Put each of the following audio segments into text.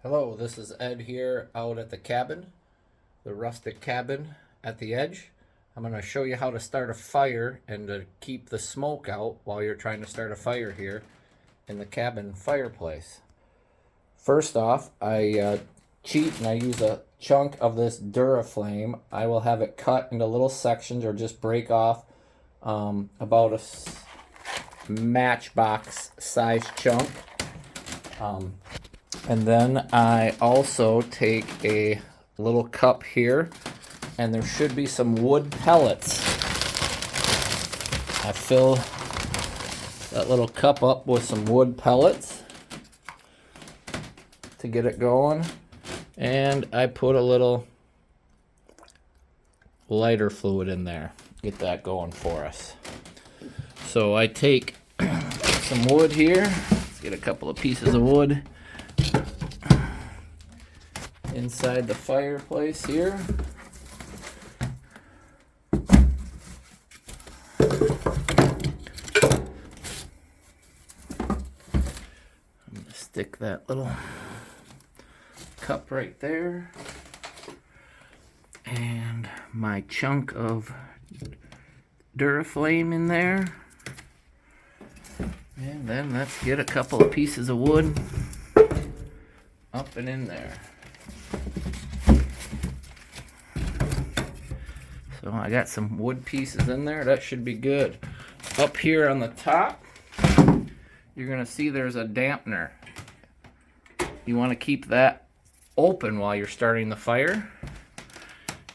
Hello, this is Ed here out at the cabin, the rustic cabin at the edge. I'm going to show you how to start a fire and to keep the smoke out while you're trying to start a fire here in the cabin fireplace. First off, I cheat and I use a chunk of this Duraflame. I will have it cut into little sections or just break off about a matchbox size chunk. And then I also take a little cup here, and there should be some wood pellets. I fill that little cup up with some wood pellets to get it going, and I put a little lighter fluid in there, get that going for us. So I take some wood here, let's get a couple of pieces of wood inside the fireplace here. I'm going to stick that little cup right there. And my chunk of Duraflame in there. And then let's get a couple of pieces of wood up and in there. So I got some wood pieces in there. That should be good. Up here on the top, you're going to see there's a dampener. You want to keep that open while you're starting the fire.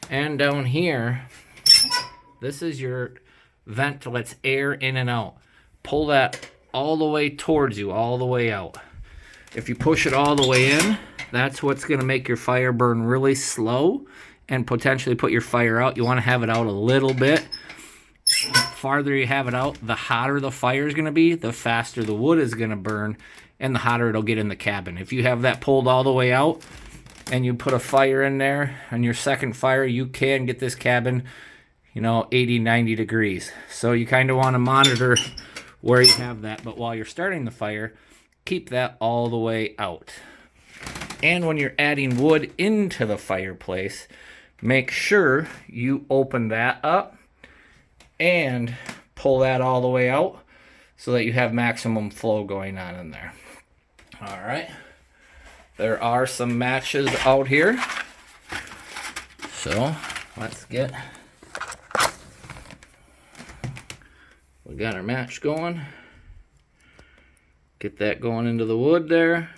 And down here, this is your vent to let air in and out. Pull that all the way towards you, all the way out. If you push it all the way in, that's what's going to make your fire burn really slow and potentially put your fire out. You want to have it out a little bit. The farther you have it out, the hotter the fire is going to be, the faster the wood is going to burn, and the hotter it'll get in the cabin. If you have that pulled all the way out and you put a fire in there on your second fire, you can get this cabin, 80, 90 degrees. So you kind of want to monitor where you have that. But while you're starting the fire, keep that all the way out. And when you're adding wood into the fireplace, make sure you open that up and pull that all the way out so that you have maximum flow going on in there. All right. There are some matches out here. So let's get, we got our match going. Get that going into the wood there.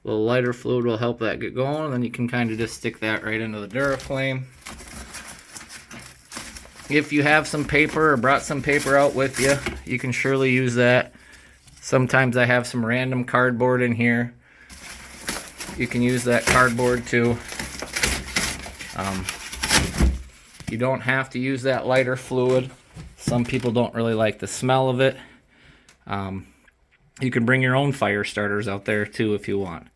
A little lighter fluid will help that get going, and then you can kind of just stick that right into the Duraflame. If you have some paper or brought some paper out with you, you can surely use that. Sometimes I have some random cardboard in here. You can use that cardboard too. You don't have to use that lighter fluid. Some people don't really like the smell of it. You can bring your own fire starters out there too if you want.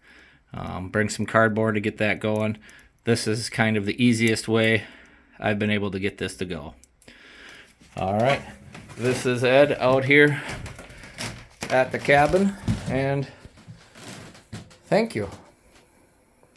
Bring some cardboard to get that going. This is kind of the easiest way I've been able to get this to go. All right, this is Ed out here at the cabin, and thank you.